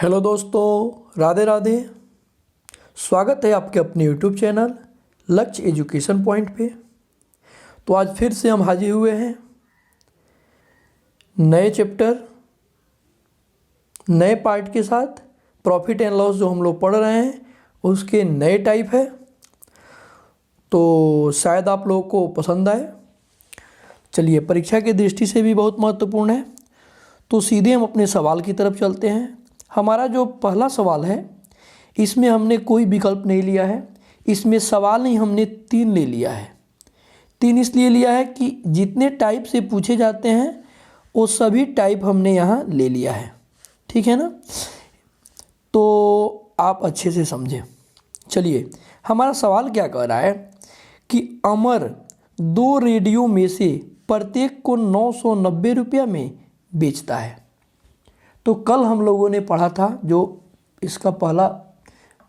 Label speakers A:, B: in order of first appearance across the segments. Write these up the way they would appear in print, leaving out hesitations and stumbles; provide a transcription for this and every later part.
A: Hello दोस्तों, राधे राधे। स्वागत है आपके अपने यूट्यूब चैनल लक्ष्य एजुकेशन पॉइंट पे। तो आज फिर से हम हाजिर हुए हैं नए चैप्टर नए पार्ट के साथ। प्रॉफिट एंड लॉस जो हम लोग पढ़ रहे हैं उसके नए टाइप है, तो शायद आप लोगों को पसंद आए। चलिए, परीक्षा की दृष्टि से भी बहुत महत्वपूर्ण है, तो सीधे हम अपने सवाल की तरफ चलते हैं। हमारा जो पहला सवाल है इसमें हमने कोई विकल्प नहीं लिया है, इसमें सवाल नहीं, हमने 3 ले लिया है। 3 इसलिए लिया है कि जितने टाइप से पूछे जाते हैं वो सभी टाइप हमने यहाँ ले लिया है, ठीक है ना। तो आप अच्छे से समझें। चलिए, हमारा सवाल क्या कह रहा है कि अमर 2 रेडियो में से प्रत्येक को 990 रुपया में बेचता है। तो कल हम लोगों ने पढ़ा था, जो इसका पहला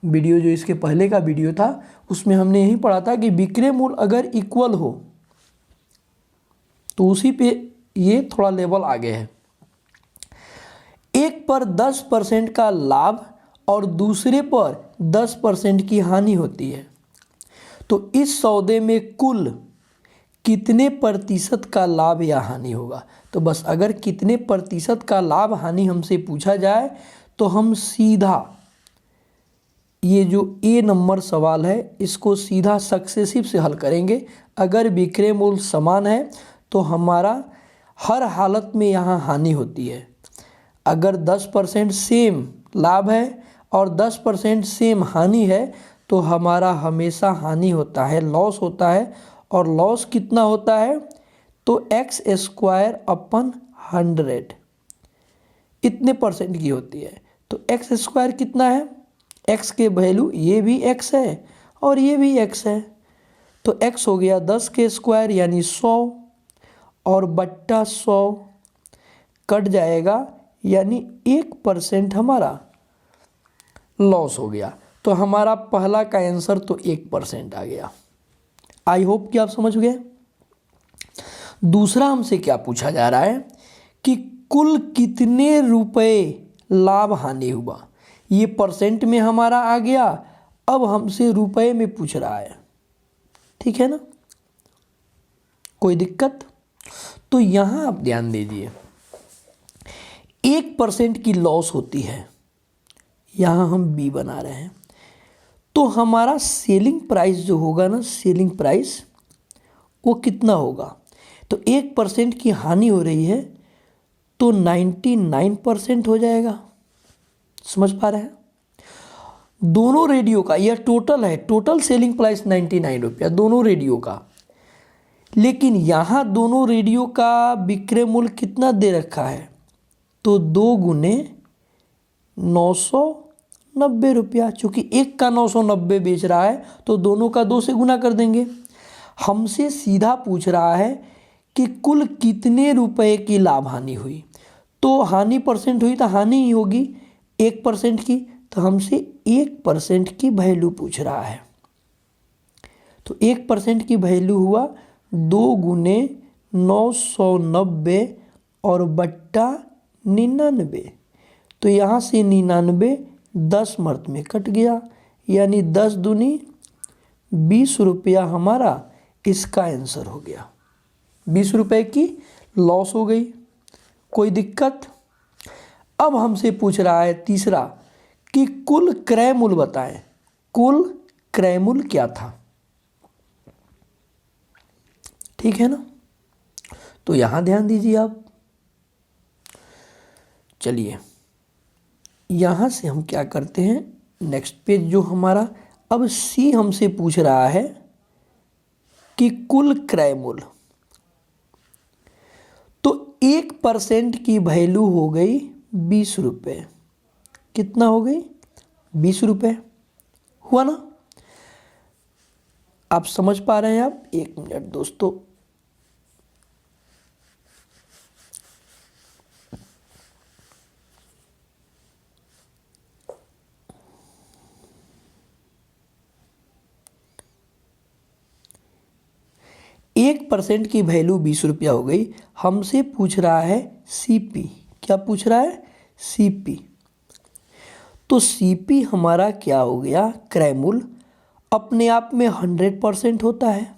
A: वीडियो, जो इसके पहले का वीडियो था, उसमें हमने यही पढ़ा था कि विक्रय मूल्य अगर इक्वल हो तो उसी पे ये थोड़ा लेवल आगे है। एक पर 10% का लाभ और दूसरे पर 10% की हानि होती है, तो इस सौदे में कुल कितने प्रतिशत का लाभ या हानि होगा। तो बस अगर कितने प्रतिशत का लाभ हानि हमसे पूछा जाए तो हम सीधा ये जो ए नंबर सवाल है इसको सीधा सक्सेसिव से हल करेंगे। अगर विक्रय मूल्य समान है तो हमारा हर हालत में यहाँ हानि होती है। अगर 10% सेम लाभ है और 10% सेम हानि है तो हमारा हमेशा हानि होता है, लॉस होता है। और लॉस कितना होता है तो x² अपन 100 इतने परसेंट की होती है। तो x² कितना है, x के वैल्यू, ये भी x है और ये भी x है, तो x हो गया 10 के स्क्वायर यानी 100 और बट्टा 100 कट जाएगा, यानी 1% हमारा लॉस हो गया। तो हमारा पहला का आंसर तो 1% आ गया। आई होप कि आप समझ गए। दूसरा हमसे क्या पूछा जा रहा है कि कुल कितने रुपए लाभ हानि हुआ। ये परसेंट में हमारा आ गया, अब हमसे रुपए में पूछ रहा है, ठीक है ना। कोई दिक्कत? तो यहां आप ध्यान दीजिए, 1% की लॉस होती है, यहां हम बी बना रहे हैं। तो हमारा सेलिंग प्राइस जो होगा ना, सेलिंग प्राइस वो कितना होगा। तो 1% की हानि हो रही है तो 99% हो जाएगा। समझ पा रहे हैं? दोनों रेडियो का यह टोटल है, टोटल सेलिंग प्राइस 99 रुपया दोनों रेडियो का। लेकिन यहाँ दोनों रेडियो का विक्रय मूल्य कितना दे रखा है, तो 2 गुने 990 रुपया। चूँकि एक का 990 बेच रहा है तो दोनों का 2 से गुना कर देंगे। हमसे सीधा पूछ रहा है कि कुल कितने रुपए की लाभ हानि हुई। तो हानि परसेंट हुई तो हानि ही होगी 1% की, तो हमसे 1% की वैल्यू पूछ रहा है। तो 1% की वैल्यू हुआ 2 गुने 990 और बट्टा 99। तो यहाँ से 99 10 मर्द में कट गया, यानी 10 दूनी 20 रुपया हमारा इसका आंसर हो गया। 20 रुपये की लॉस हो गई। कोई दिक्कत? अब हमसे पूछ रहा है तीसरा कि कुल क्रय मूल्य बताएं। कुल क्रय मूल्य क्या था, ठीक है ना। तो यहां ध्यान दीजिए आप। चलिए, यहां से हम क्या करते हैं, नेक्स्ट पेज जो हमारा, अब सी हमसे पूछ रहा है कि कुल क्रय मूल्य। तो 1% की वैल्यू हो गई 20 रुपये। कितना हो गई, 20 रुपये हुआ ना। आप समझ पा रहे हैं आप? 1 मिनट दोस्तों, एक परसेंट की वैल्यू 20 रुपया हो गई। हमसे पूछ रहा है सीपी। क्या पूछ रहा है, सीपी। तो सीपी हमारा क्या हो गया, क्रय मूल्य अपने आप में 100% होता है।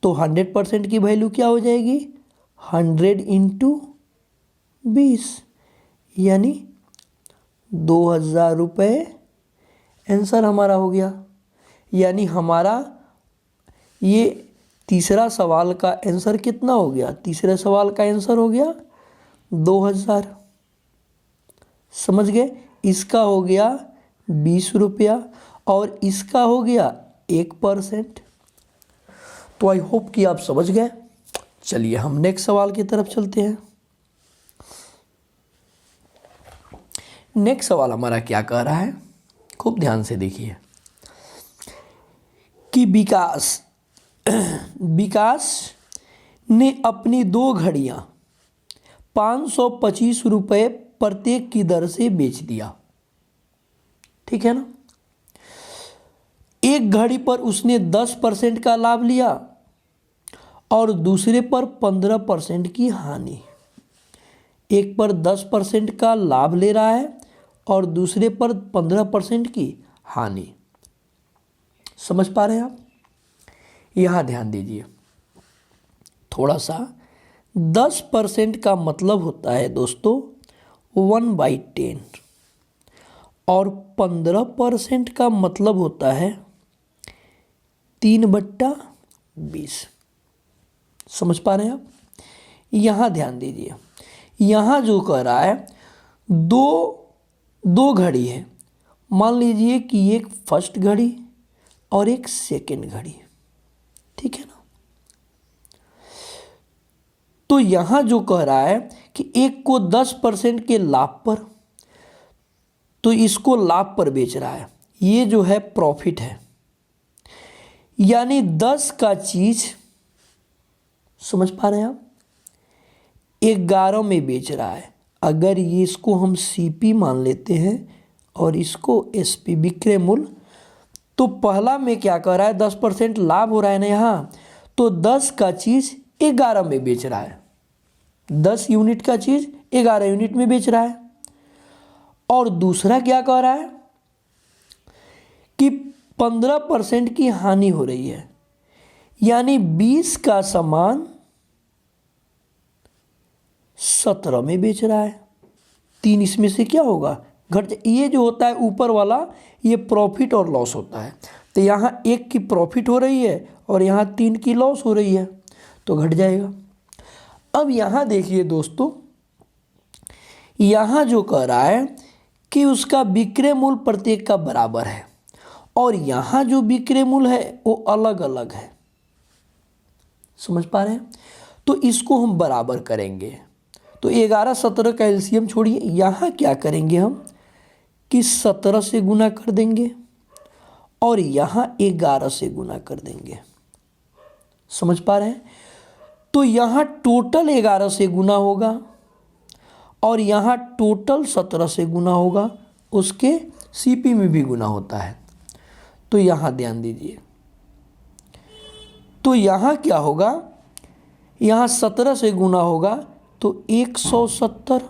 A: तो 100% की वैल्यू क्या हो जाएगी, 100 इंटू 20 यानी 2000 रुपये आंसर हमारा हो गया। यानी हमारा ये तीसरा सवाल का आंसर कितना हो गया, तीसरे सवाल का आंसर हो गया 2000। समझ गए, इसका हो गया 20 रुपया और इसका हो गया 1%। तो आई होप कि आप समझ गए। चलिए हम नेक्स्ट सवाल की तरफ चलते हैं। नेक्स्ट सवाल हमारा क्या कह रहा है, खूब ध्यान से देखिए कि विकास ने अपनी 2 घड़ियां 525 रुपये प्रत्येक की दर से बेच दिया। ठीक है ना। एक घड़ी पर उसने 10% का लाभ लिया और दूसरे पर 15% की हानि। एक पर 10% का लाभ ले रहा है और दूसरे पर 15% की हानि। समझ पा रहे हैं आप। यहां ध्यान दीजिए थोड़ा सा। 10% का मतलब होता है दोस्तों 1/10 और 15% का मतलब होता है 3/20। समझ पा रहे हैं आप। यहां ध्यान दीजिए, यहां जो कह रहा है दो घड़ी है। मान लीजिए कि एक फर्स्ट घड़ी और एक सेकंड घड़ी। ठीक है ना। तो यहां जो कह रहा है कि एक को 10% के लाभ पर, तो इसको लाभ पर बेच रहा है। ये जो है प्रॉफिट है, यानी 10 का चीज, समझ पा रहे हैं आप, 11 में बेच रहा है। अगर ये इसको हम सीपी मान लेते हैं और इसको एसपी विक्रय मूल्य, तो पहला में क्या कर रहा है 10% लाभ हो रहा है ना यहाँ, तो 10 का चीज 11 में बेच रहा है। 10 यूनिट का चीज 11 यूनिट में बेच रहा है। और दूसरा क्या कह रहा है कि 15% की हानि हो रही है, यानी 20 का सामान 17 में बेच रहा है। 3 इसमें से क्या होगा, घट। ये जो होता है ऊपर वाला, ये प्रॉफिट और लॉस होता है। तो यहाँ 1 की प्रॉफिट हो रही है और यहाँ 3 की लॉस हो रही है, तो घट जाएगा। अब यहाँ देखिए दोस्तों, यहाँ जो कह रहा है कि उसका विक्रय मूल्य प्रत्येक का बराबर है और यहाँ जो विक्रय मूल्य है वो अलग अलग है। समझ पा रहे हैं। तो इसको हम बराबर करेंगे। तो 11 17 का एलसीएम छोड़िए, यहाँ क्या करेंगे हम कि 17 से गुना कर देंगे और यहाँ 11 से गुना कर देंगे। समझ पा रहे हैं। तो यहाँ टोटल 11 से गुना होगा और यहाँ टोटल 17 से गुना होगा। उसके सीपी में भी गुना होता है। तो यहाँ ध्यान दीजिए, तो यहाँ क्या होगा, यहाँ 17 से गुना होगा तो 170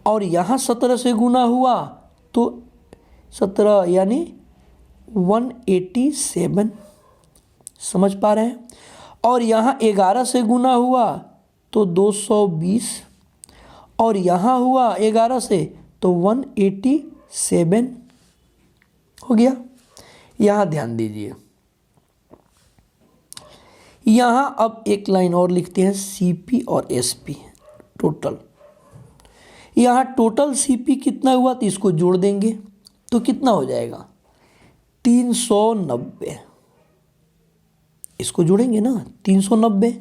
A: और यहाँ 17 से गुना हुआ तो 17 यानी 187। समझ पा रहे हैं। और यहाँ 11 से गुना हुआ तो 220 और यहाँ हुआ 11 से तो 187 हो गया। यहाँ ध्यान दीजिए, यहाँ अब एक लाइन और लिखते हैं, सीपी और एसपी टोटल। यहाँ टोटल सीपी कितना हुआ तो इसको जोड़ देंगे तो कितना हो जाएगा 390। इसको जोड़ेंगे ना 390।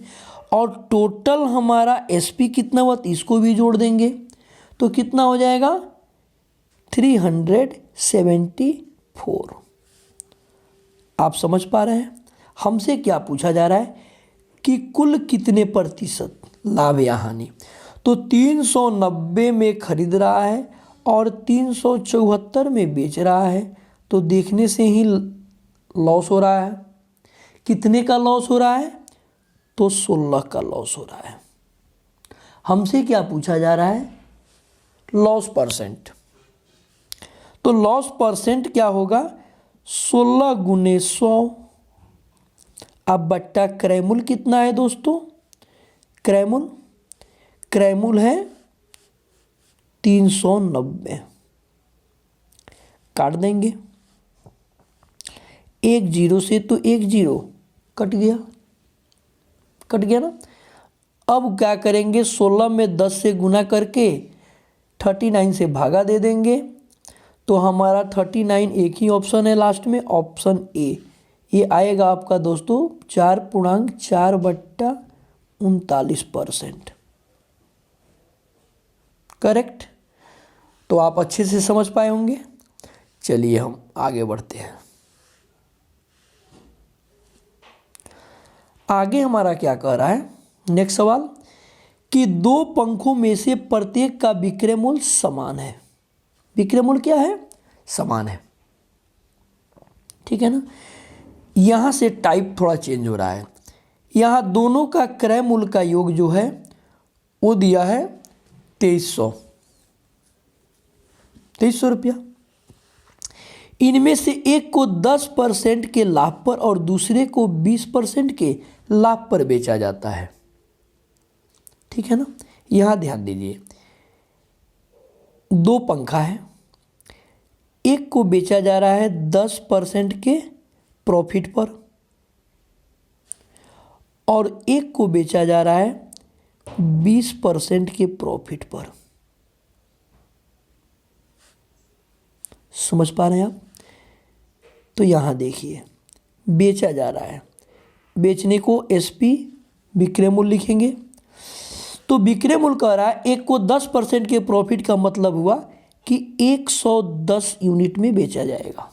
A: और टोटल हमारा एसपी कितना हुआ तो इसको भी जोड़ देंगे तो कितना हो जाएगा 374। आप समझ पा रहे हैं। हमसे क्या पूछा जा रहा है कि कुल कितने प्रतिशत लाभ या हानि। तो 390 में खरीद रहा है और 374 में बेच रहा है, तो देखने से ही लॉस हो रहा है। कितने का लॉस हो रहा है तो 16 का लॉस हो रहा है। हमसे क्या पूछा जा रहा है लॉस परसेंट। तो लॉस परसेंट क्या होगा, 16 गुने 100। अब बट्टा क्रय मूल्य कितना है दोस्तों, क्रय मूल्य है 390। काट देंगे, एक जीरो से तो एक जीरो कट गया ना। अब क्या करेंगे, 16 में 10 से गुना करके 39 से भागा दे देंगे। तो हमारा 39 एक ही ऑप्शन है लास्ट में, ऑप्शन ए। ये आएगा आपका दोस्तों 4.4/39%। करेक्ट। तो आप अच्छे से समझ पाए होंगे। चलिए हम आगे बढ़ते हैं। आगे हमारा क्या कह रहा है, नेक्स्ट सवाल, कि दो पंखों में से प्रत्येक का विक्रय मूल्य समान है। विक्रय मूल्य क्या है, समान है। ठीक है ना। यहां से टाइप थोड़ा चेंज हो रहा है। यहां दोनों का क्रय मूल्य का योग जो है वो दिया है 2300 रुपया। इनमें से एक को 10% के लाभ पर और दूसरे को 20% के लाभ पर बेचा जाता है। ठीक है ना। यहां ध्यान दीजिए, दो पंखा है, एक को बेचा जा रहा है 10% के प्रॉफिट पर और एक को बेचा जा रहा है 20% के प्रॉफिट पर। समझ पा रहे हैं आप। तो यहां देखिए, बेचा जा रहा है, बेचने को एसपी विक्रय मूल्य लिखेंगे। तो विक्रय मूल्य कह रहा है एक को 10% के प्रॉफिट का मतलब हुआ कि 110 यूनिट में बेचा जाएगा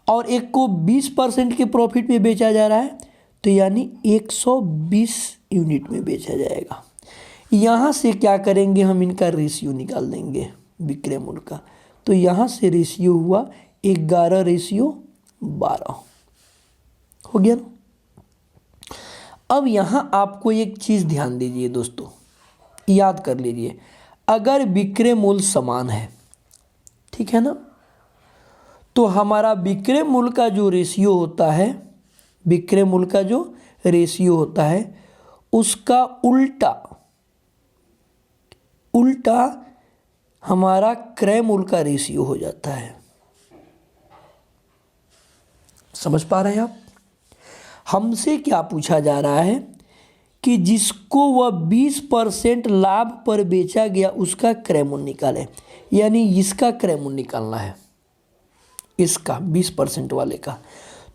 A: और एक को 20% के प्रॉफिट में बेचा जा रहा है तो यानी 120 यूनिट में बेचा जाएगा। यहाँ से क्या करेंगे, हम इनका रेशियो निकाल देंगे विक्रय मूल्य का। तो यहाँ से रेशियो हुआ 11:12 हो गया ना। अब यहाँ आपको एक चीज़ ध्यान दीजिए दोस्तों, याद कर लीजिए, अगर विक्रय मूल्य समान है, ठीक है ना, तो हमारा विक्रय मूल्य का जो रेशियो होता है, विक्रय मूल्य का जो रेशियो होता है उसका उल्टा हमारा क्रय मूल्य का रेशियो हो जाता है। समझ पा रहे हैं आप। हमसे क्या पूछा जा रहा है कि जिसको वह 20% लाभ पर बेचा गया उसका क्रय मूल्य निकालें, यानी इसका क्रय मूल्य निकालना है, इसका 20% वाले का।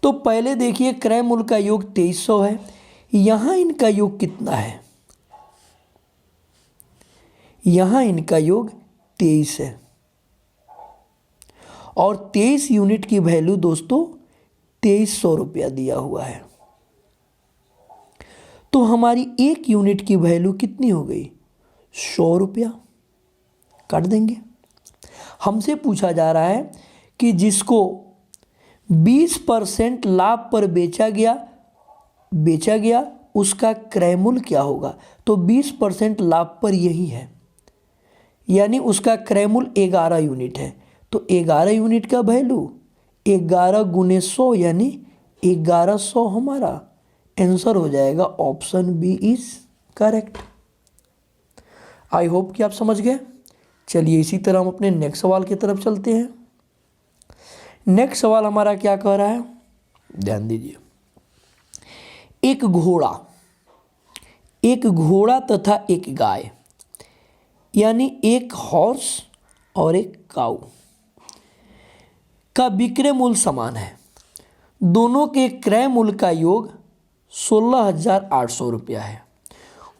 A: तो पहले देखिए क्रय मूल्य का योग 2300 है, यहां इनका योग कितना है, यहां इनका योग 23 है और 23 यूनिट की वैल्यू दोस्तों 2300 रुपया दिया हुआ है। तो हमारी एक यूनिट की वैल्यू कितनी हो गई, 100 रुपया। काट देंगे। हमसे पूछा जा रहा है कि जिसको 20% लाभ पर बेचा गया उसका क्रय मूल्य क्या होगा। तो 20% लाभ पर यही है, यानी उसका क्रय मूल्य 11 यूनिट है। तो 11 यूनिट का वैल्यू 11 गुने 100 यानी 1100 हमारा आंसर हो जाएगा। Option B is correct. I hope कि आप समझ गए। चलिए इसी तरह हम अपने नेक्स्ट सवाल की तरफ चलते हैं। नेक्स्ट सवाल हमारा क्या कह रहा है, ध्यान दीजिए। एक घोड़ा तथा एक गाय, यानी एक हॉर्स और एक काऊ का विक्रय मूल्य समान है। दोनों के क्रय मूल्य का योग 16,800 रुपया है।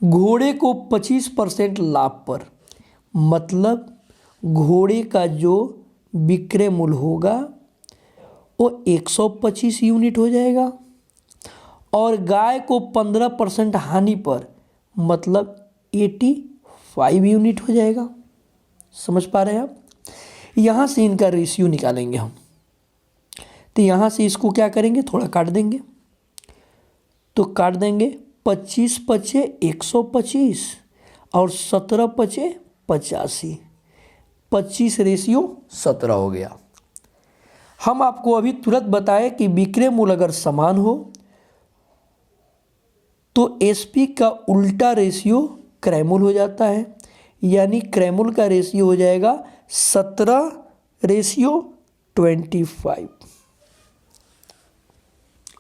A: घोड़े को 25% लाभ पर, मतलब घोड़े का जो विक्रय मूल्य होगा वो 125 यूनिट हो जाएगा और गाय को 15% हानि पर, मतलब 85 यूनिट हो जाएगा। समझ पा रहे हैं आप। यहाँ से इनका रेशियो निकालेंगे हम। तो यहाँ से इसको क्या करेंगे, थोड़ा काट देंगे। तो काट देंगे 25 × 5 = 125 और 17 × 5 = 85। 25:17 हो गया। हम आपको अभी तुरंत बताएं कि विक्रय मूल्य अगर समान हो तो एसपी का उल्टा रेशियो क्रय मूल्य हो जाता है, यानी क्रय मूल्य का रेशियो हो जाएगा 17:25।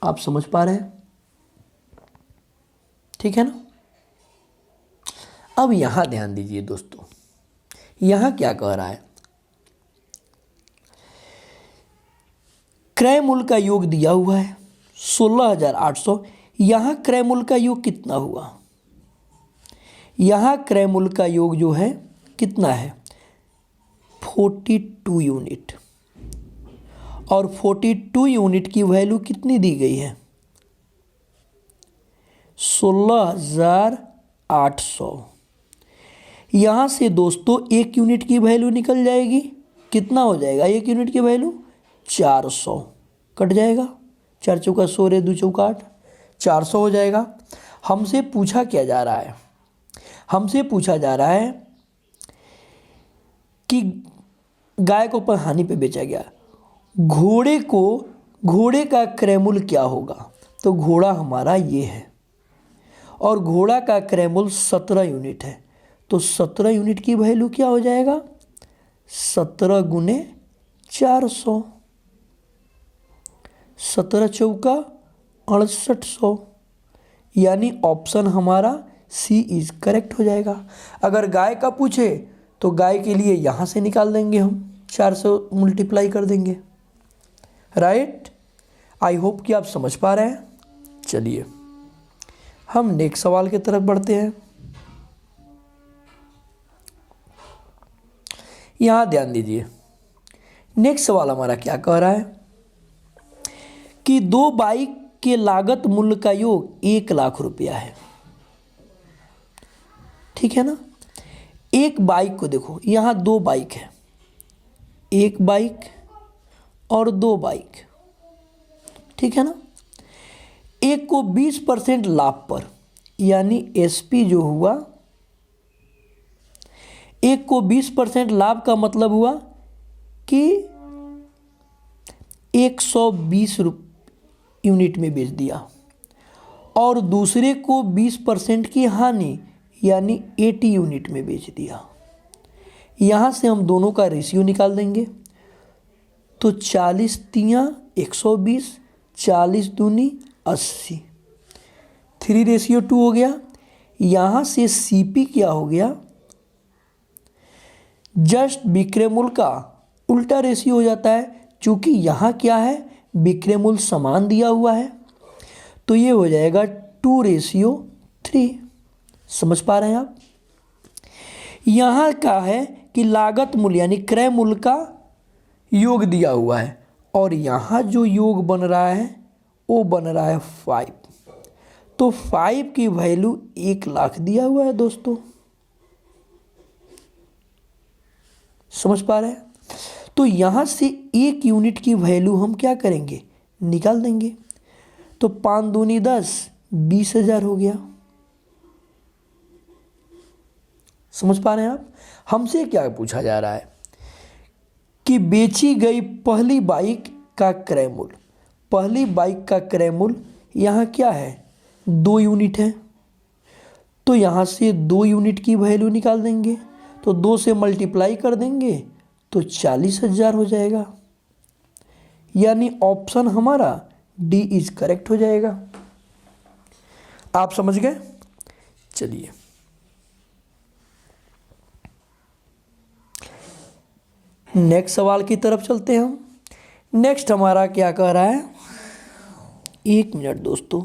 A: आप समझ पा रहे हैं? ठीक है ना। अब यहां ध्यान दीजिए दोस्तों, यहां क्या कह रहा है, क्रय मूल्य का योग दिया हुआ है 16,800। यहां क्रय मूल्य का योग कितना हुआ, यहां क्रय मूल्य का योग जो है कितना है 42 यूनिट, और 42 यूनिट की वैल्यू कितनी दी गई है 16,800। यहां से दोस्तों 1 यूनिट की वैल्यू निकल जाएगी, कितना हो जाएगा 1 यूनिट की वैल्यू 400, कट जाएगा, 4 चौका 16, 2 चौका 8, 400 हो जाएगा। हमसे पूछा क्या जा रहा है, हमसे पूछा जा रहा है कि गाय को पर हानि पे बेचा गया, घोड़े का क्रय मूल्य क्या होगा, तो घोड़ा हमारा ये है और घोड़ा का क्रय मूल्य 17 यूनिट है, तो 17 यूनिट की वैल्यू क्या हो जाएगा 17 गुने 400, 17 चौका 6800, यानी ऑप्शन हमारा सी इज करेक्ट हो जाएगा। अगर गाय का पूछे तो गाय के लिए यहाँ से निकाल देंगे हम, 400 मल्टीप्लाई कर देंगे, राइट। आई होप कि आप समझ पा रहे हैं। चलिए हम नेक्स्ट सवाल की तरफ बढ़ते हैं। यहाँ ध्यान दीजिए, नेक्स्ट सवाल हमारा क्या कह रहा है कि 2 बाइक के लागत मूल्य का योग 1 लाख रुपया है, ठीक है ना। एक बाइक को देखो, यहाँ 2 बाइक है, एक बाइक और 2 बाइक, ठीक है ना। एक को 20% लाभ पर, यानी एसपी जो हुआ, एक को 20% लाभ का मतलब हुआ कि 120 यूनिट में बेच दिया, और दूसरे को 20% की हानि यानी 80 यूनिट में बेच दिया। यहाँ से हम दोनों का रेशियो निकाल देंगे, तो 40 तियाँ 120, 40 दूनी 80, 3:2 हो गया। यहाँ से सीपी क्या हो गया, जस्ट विक्रय मूल्य का उल्टा रेशियो हो जाता है, चूँकि यहाँ क्या है विक्रय मूल्य समान दिया हुआ है, तो ये हो जाएगा 2:3। समझ पा रहे हैं आप। यहाँ का है कि लागत मूल्य यानी क्रय मूल्य का योग दिया हुआ है, और यहाँ जो योग बन रहा है वो बन रहा है 5, तो 5 की वैल्यू 1 लाख दिया हुआ है दोस्तों। समझ पा रहे हैं। तो यहाँ से 1 यूनिट की वैल्यू हम क्या करेंगे निकाल देंगे, तो 5 दूनी 10, 20,000 हो गया। समझ पा रहे हैं आप। हमसे क्या पूछा जा रहा है कि बेची गई पहली बाइक का क्रय मूल्य, पहली बाइक का क्रय मूल्य यहाँ क्या है 2 यूनिट है, तो यहाँ से 2 यूनिट की वैल्यू निकाल देंगे, तो 2 से मल्टीप्लाई कर देंगे तो 40,000 हो जाएगा, यानी ऑप्शन हमारा डी इज करेक्ट हो जाएगा। आप समझ गए। चलिए नेक्स्ट सवाल की तरफ चलते हैं हम। नेक्स्ट हमारा क्या कह रहा है, 1 मिनट दोस्तों,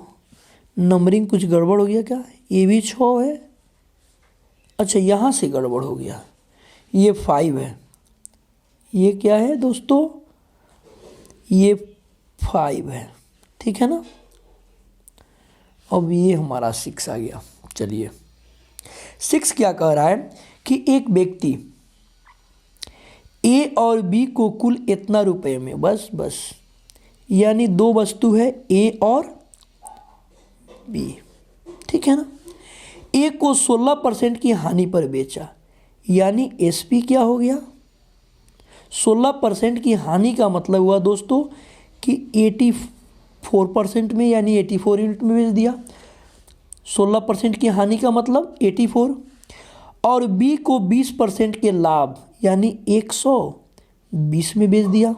A: नंबरिंग कुछ गड़बड़ हो गया क्या, ये भी 6 है, अच्छा यहाँ से गड़बड़ हो गया, ये 5 है, ये क्या है दोस्तों, ये 5 है, ठीक है ना। अब ये हमारा 6 आ गया। चलिए 6 क्या कह रहा है कि एक व्यक्ति ए और बी को कुल इतना रुपए में, बस यानी 2 वस्तु है ए और बी, ठीक है ना। ए को 16% की हानि पर बेचा, यानी एसपी क्या हो गया 16% की हानि का मतलब हुआ दोस्तों कि 84% में यानी 84 यूनिट में बेच दिया। 16% की हानि का मतलब 84, और बी को 20% के लाभ यानी 120 में बेच दिया।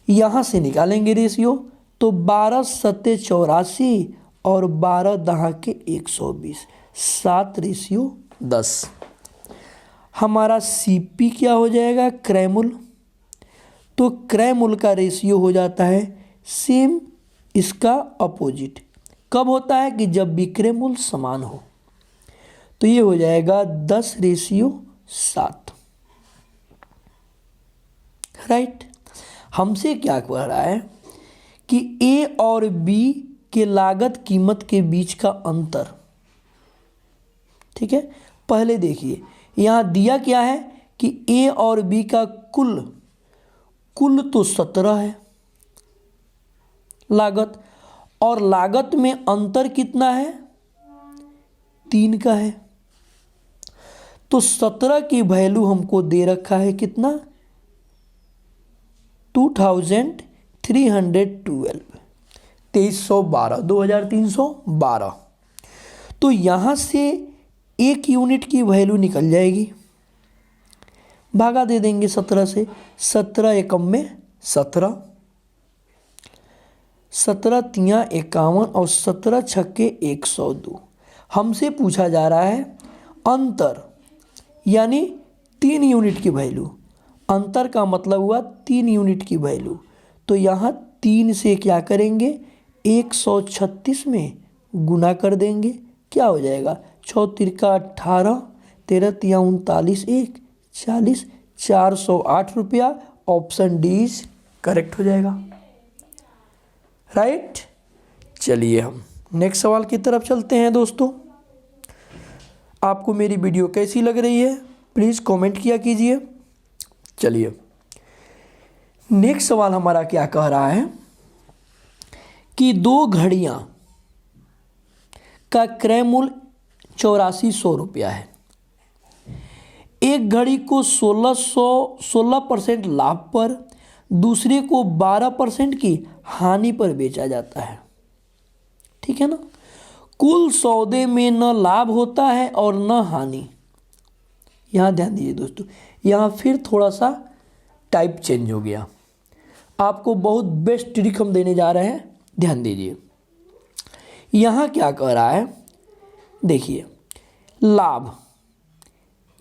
A: यहाँ से निकालेंगे रेशियो, तो 12 सत्ते 84 और 12 दहा के 120, 7:10। हमारा सीपी क्या हो जाएगा, क्रय मूल्य। तो क्रय मूल्य का रेशियो हो जाता है सेम इसका अपोजिट। कब होता है कि जब विक्रय मूल्य समान हो। तो ये हो जाएगा 10:7। राइट। हमसे क्या कह रहा है कि ए और बी के लागत कीमत के बीच का अंतर। ठीक है, पहले देखिए यहाँ दिया क्या है कि ए और बी का कुल तो 17 है लागत, और लागत में अंतर कितना है, 3 का है। तो 17 की वैल्यू हमको दे रखा है कितना, 2312, 2312, 2312। तो यहाँ से 1 यूनिट की वैल्यू निकल जाएगी, भागा दे देंगे 17 से। 17 एकम में 17, 17 तियाँ 51 और 17 छक्के 102। हमसे पूछा जा रहा है अंतर यानी 3 यूनिट की वैल्यू। अंतर का मतलब हुआ 3 यूनिट की वैल्यू। तो यहाँ 3 से क्या करेंगे, 136 में गुना कर देंगे। क्या हो जाएगा, 6 तिरका 18, 13 तिया 39, 1 40, 408 रुपया। ऑप्शन डी इज करेक्ट हो जाएगा। राइट। चलिए हम नेक्स्ट सवाल की तरफ चलते हैं दोस्तों। आपको मेरी वीडियो कैसी लग रही है प्लीज़ कमेंट किया कीजिए। चलिए नेक्स्ट सवाल हमारा क्या कह रहा है कि 2 घड़ियां का क्रय मूल्य 8400 रुपया है। एक घड़ी को 16% लाभ पर, दूसरे को 12% की हानि पर बेचा जाता है। ठीक है ना। कुल सौदे में न लाभ होता है और न हानि। यहाँ ध्यान दीजिए दोस्तों, यहाँ फिर थोड़ा सा टाइप चेंज हो गया। आपको बहुत बेस्ट ट्रिक हम देने जा रहे हैं, ध्यान दीजिए। यहाँ क्या कह रहा है, देखिए लाभ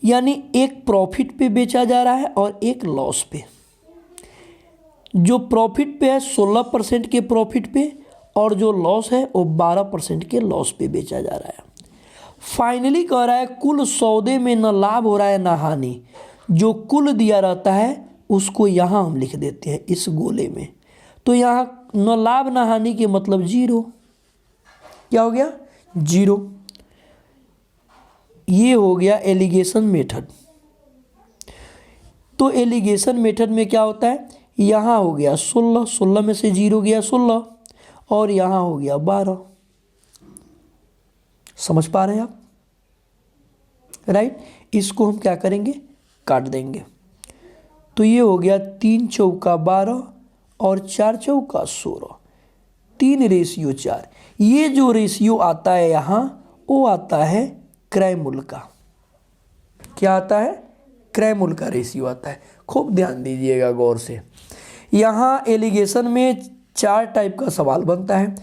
A: यानी एक प्रॉफिट पे बेचा जा रहा है और एक लॉस पे। जो प्रॉफिट पे है 16% के प्रॉफिट पे, और जो लॉस है वो 12% के लॉस पे बेचा जा रहा है। फाइनली कह रहा है कुल सौदे में न लाभ हो रहा है ना हानि। जो कुल दिया रहता है उसको यहाँ हम लिख देते हैं इस गोले में। तो यहाँ न लाभ ना हानि के मतलब 0। क्या हो गया, 0। ये हो गया एलिगेशन मेथड। तो एलिगेशन मेथड में क्या होता है, यहाँ हो गया 16, 16 में से 0 गया 16, और यहाँ हो गया 12। समझ पा रहे हैं आप। राइट। इसको हम क्या करेंगे, काट देंगे। तो ये हो गया 3 चौका 12 और 4 चौका 16, 3:4। ये जो रेशियो आता है यहाँ वो आता है क्रय मूल्य का। क्या आता है, क्रय मूल्य का रेशियो आता है। खूब ध्यान दीजिएगा गौर से। यहाँ एलिगेशन में 4 टाइप का सवाल बनता है।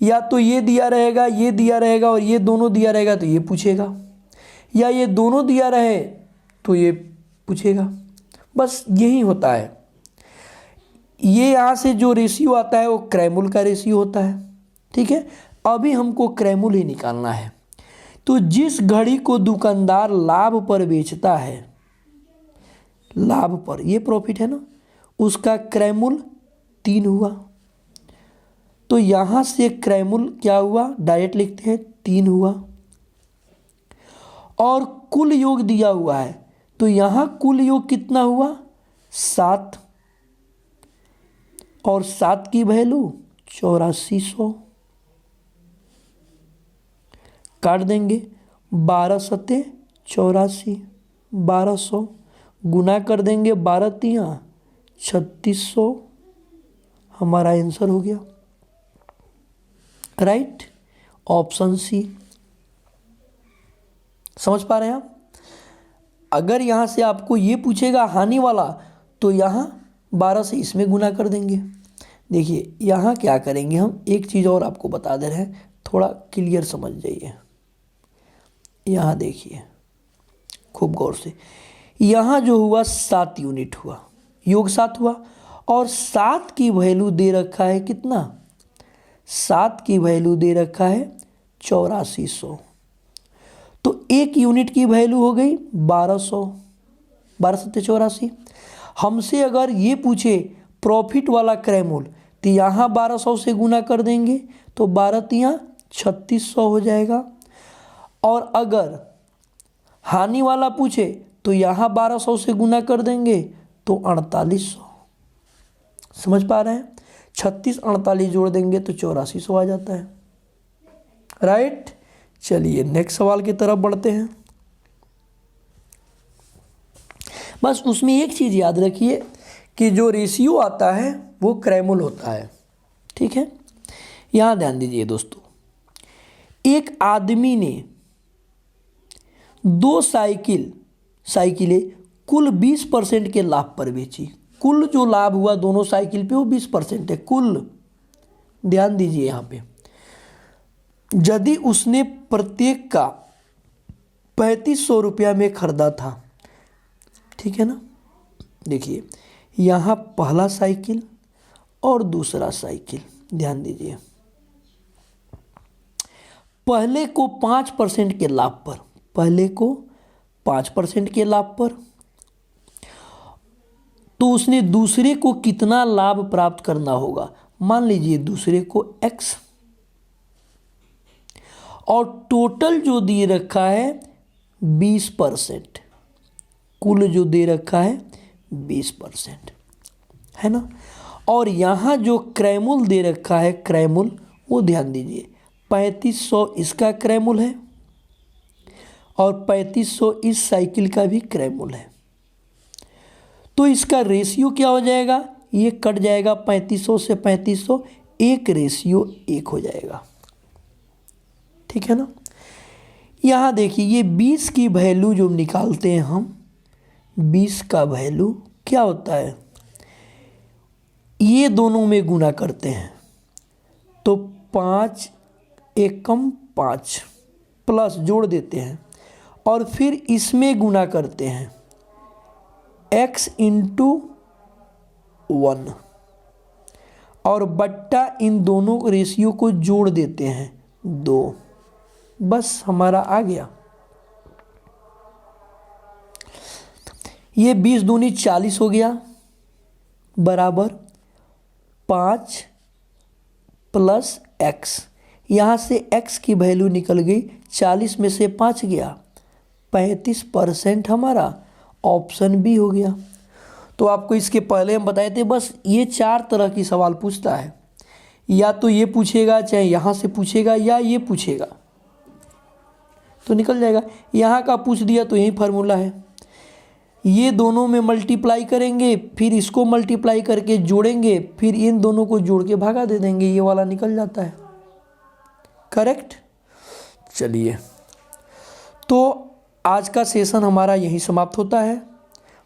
A: या तो ये दिया रहेगा, ये दिया रहेगा और ये दोनों दिया रहेगा तो ये पूछेगा, या ये दोनों दिया रहे तो ये पूछेगा। बस यही होता है। ये यहाँ से जो रेशियो आता है वो क्रय मूल्य का रेशियो होता है। ठीक है। अभी हमको क्रय मूल्य ही निकालना है। तो जिस घड़ी को दुकानदार लाभ पर बेचता है, लाभ पर, ये प्रॉफिट है ना, उसका क्रय मूल्य 3 हुआ। तो यहाँ से क्रय मूल्य क्या हुआ, डायरेक्ट लिखते हैं 3 हुआ। और कुल योग दिया हुआ है, तो यहाँ कुल योग कितना हुआ, 7, और 7 की वैल्यू 8400। काट देंगे, 12 सत्ते 84, 1200 गुना कर देंगे 12 तिया 3600, हमारा आंसर हो गया। Right, option C. समझ पा रहे हैं आप? अगर यहां से आपको ये पूछेगा हानि वाला तो यहां 12 से इसमें गुना कर देंगे। देखिए यहां क्या करेंगे हम, एक चीज़ और आपको बता दे रहे हैं, थोड़ा क्लियर समझ जाइए। यहां देखिए खूब गौर से, यहां जो हुआ 7 यूनिट हुआ, योग 7 हुआ, और 7 की वैल्यू दे रखा है कितना, 7 की वैल्यू दे रखा है 8400। तो 1 यूनिट की वैल्यू हो गई 1200, 12 सत्ते 84। हमसे अगर ये पूछे प्रॉफिट वाला क्रैमोल तो यहाँ 1200 से गुना कर देंगे तो 12 तिया 3600 हो जाएगा। और अगर हानि वाला पूछे तो यहाँ 1200 से गुना कर देंगे तो 4800। समझ पा रहे हैं? 36 48 जोड़ देंगे तो 8400 आ जाता है। राइट, चलिए नेक्स्ट सवाल की तरफ बढ़ते हैं। बस उसमें एक चीज़ याद रखिए कि जो रेशियो आता है वो क्रैमोल होता है। ठीक है, यहाँ ध्यान दीजिए दोस्तों, एक आदमी ने 2 साइकिलें कुल 20% के लाभ पर बेची। कुल जो लाभ हुआ दोनों साइकिल पे वो 20% है कुल। ध्यान दीजिए यहाँ पे, यदि उसने प्रत्येक का 3500 रुपया में खरीदा था, ठीक है ना। देखिए यहाँ पहला साइकिल और दूसरा साइकिल, ध्यान दीजिए, पहले को 5% के लाभ पर, पहले को 5% के लाभ पर, तो उसने दूसरे को कितना लाभ प्राप्त करना होगा। मान लीजिए दूसरे को x, और टोटल जो दे रखा है 20%, कुल जो दे रखा है 20%, है ना। और यहाँ जो क्रैमोल दे रखा है, क्रैमोल, वो ध्यान दीजिए 3500 इसका क्रैमोल है और 3500 इस साइकिल का भी क्रैमोल है। तो इसका रेशियो क्या हो जाएगा, ये कट जाएगा 3500 से 3500, 1:1 हो जाएगा। ठीक है ना। यहाँ देखिए ये 20 की वैल्यू जो निकालते हैं हम, 20 का वैल्यू क्या होता है, ये दोनों में गुना करते हैं तो 5 एकम 5 प्लस जोड़ देते हैं और फिर इसमें गुना करते हैं x इंटू 1 और बट्टा इन दोनों रेशियो को जोड़ देते हैं 2। बस हमारा आ गया। ये 20 दूनी 40 हो गया, बराबर 5 प्लस x। यहाँ से x की वैल्यू निकल गई, 40 में से 5 गया, 35% हमारा ऑप्शन बी हो गया। तो आपको इसके पहले हम बताए थे, बस ये 4 तरह की सवाल पूछता है, या तो ये पूछेगा, चाहे यहाँ से पूछेगा, या ये पूछेगा, तो निकल जाएगा। यहाँ का पूछ दिया तो यही फार्मूला है, ये दोनों में मल्टीप्लाई करेंगे, फिर इसको मल्टीप्लाई करके जोड़ेंगे, फिर इन दोनों को जोड़ के भागा दे देंगे, ये वाला निकल जाता है। करेक्ट। चलिए, तो आज का सेशन हमारा यहीं समाप्त होता है।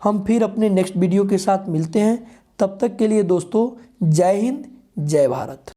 A: हम फिर अपने नेक्स्ट वीडियो के साथ मिलते हैं। तब तक के लिए दोस्तों, जय हिंद, जय भारत।